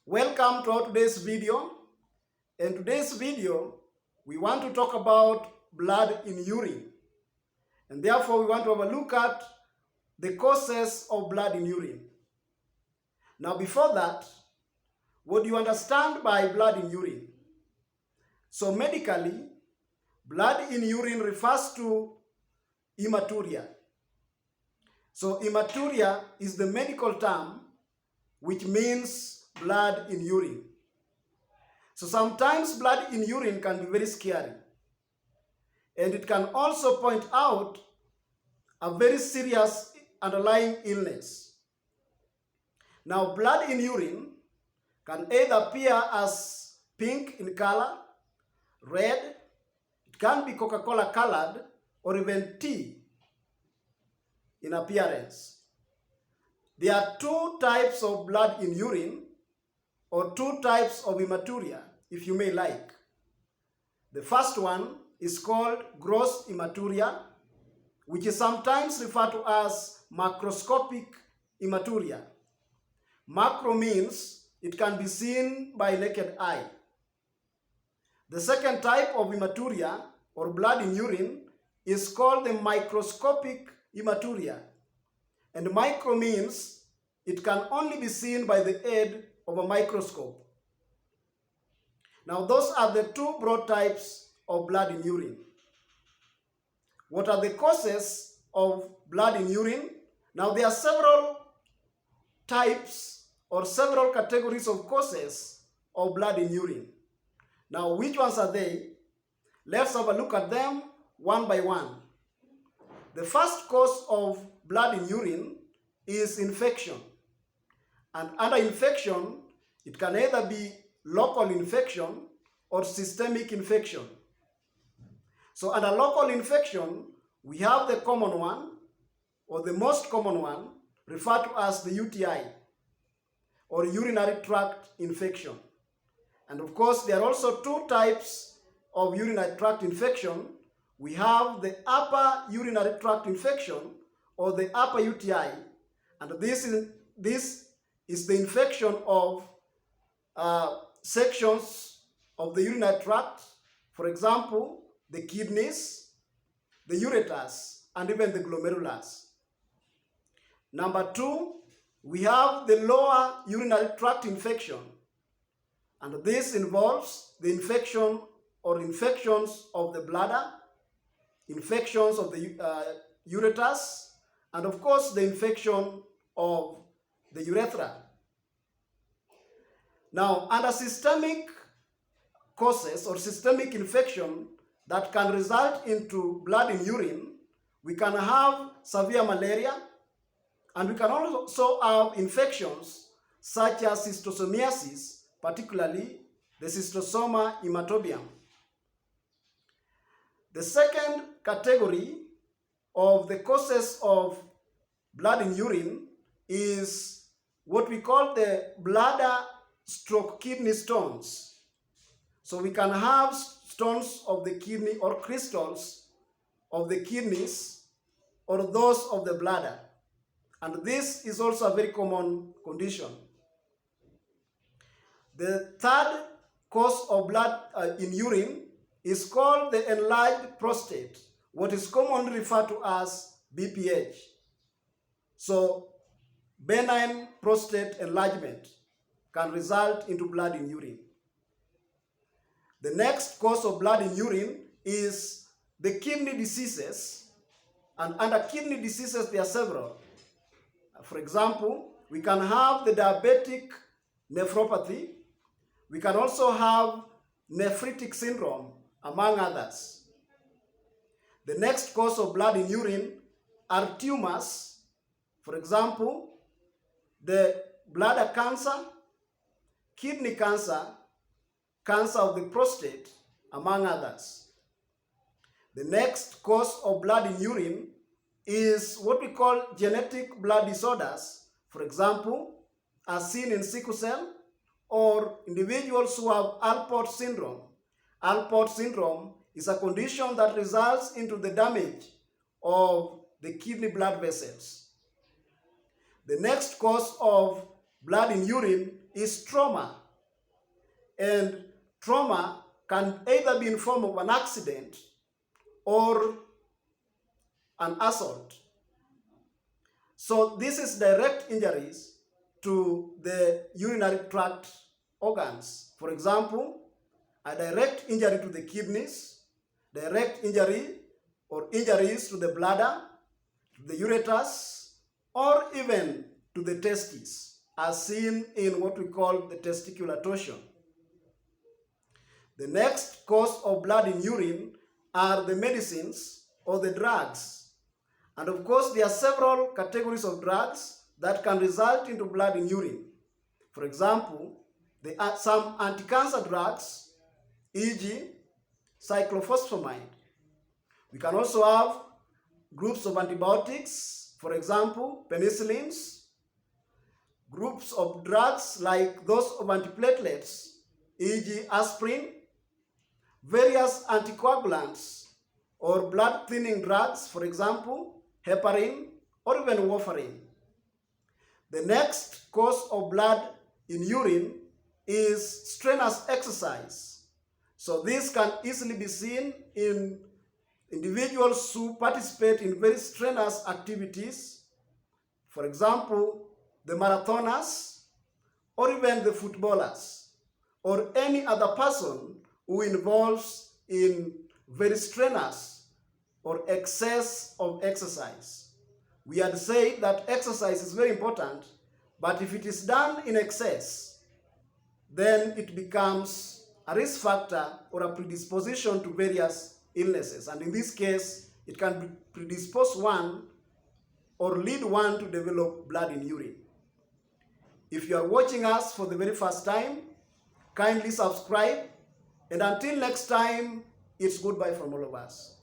Welcome to our today's video. In today's video, we want to talk about blood in urine. And therefore, we want to have a look at the causes of blood in urine. Now, before that, what do you understand by blood in urine? So medically, blood in urine refers to hematuria. So hematuria is the medical term which means blood in urine. So sometimes blood in urine can be very scary. And it can also point out a very serious underlying illness. Now, blood in urine can either appear as pink in color, red, it can be Coca-Cola colored, or even tea in appearance. There are two types of blood in urine, or two types of hematuria, if you may like. The first one is called gross hematuria, which is sometimes referred to as macroscopic hematuria. Macro means it can be seen by naked eye. The second type of hematuria, or blood in urine, is called the microscopic hematuria. And micro means it can only be seen by the aid of a microscope. Now, those are the two broad types of blood in urine. What are the causes of blood in urine? Now, there are several types or several categories of causes of blood in urine. Now, which ones are they? Let's have a look at them one by one. The first cause of blood in urine is infection. And under infection, it can either be local infection or systemic infection. So under local infection, we have the common one, or the most common one, referred to as the UTI, or urinary tract infection. And of course, there are also two types of urinary tract infection. We have the upper urinary tract infection, or the upper UTI, and this is the infection of sections of the urinary tract, for example, the kidneys, the ureters, and even the glomerulus. Number two, we have the lower urinary tract infection, and this involves the infection or infections of the bladder, infections of the ureters, and of course the infection of the urethra. Now, under systemic causes or systemic infection that can result into blood in urine, we can have severe malaria, and we can also have infections such as schistosomiasis, particularly the schistosoma hematobium. The second category of the causes of blood in urine is what we call the bladder stroke kidney stones. So we can have stones of the kidney or crystals of the kidneys or those of the bladder. And this is also a very common condition. The third cause of blood in urine is called the enlarged prostate, what is commonly referred to as BPH. So benign prostate enlargement can result into blood in urine. The next cause of blood in urine is the kidney diseases, and under kidney diseases there are several. For example, we can have the diabetic nephropathy. We can also have nephritic syndrome, among others. The next cause of blood in urine are tumors. For example, the bladder cancer, kidney cancer, cancer of the prostate, among others. The next cause of blood in urine is what we call genetic blood disorders, for example, as seen in sickle cell, or individuals who have Alport syndrome. Alport syndrome is a condition that results into the damage of the kidney blood vessels. The next cause of blood in urine is trauma. And trauma can either be in form of an accident or an assault. So this is direct injuries to the urinary tract organs. For example, a direct injury to the kidneys, direct injury or injuries to the bladder, to the ureters, or even to the testes, as seen in what we call the testicular torsion. The next cause of blood in urine are the medicines or the drugs. And of course, there are several categories of drugs that can result into blood in urine. For example, there are some anti-cancer drugs, e.g. cyclophosphamide. We can also have groups of antibiotics, for example, penicillins, groups of drugs like those of antiplatelets, e.g. aspirin, various anticoagulants or blood thinning drugs, for example, heparin or even warfarin. The next cause of blood in urine is strenuous exercise. So this can easily be seen in individuals who participate in very strenuous activities, for example, the marathoners or even the footballers or any other person who involves in very strenuous or excess of exercise. We had said that exercise is very important, but if it is done in excess, then it becomes a risk factor or a predisposition to various illnesses. And in this case, it can predispose one or lead one to develop blood in urine. If you are watching us for the very first time, kindly subscribe. And until next time, it's goodbye from all of us.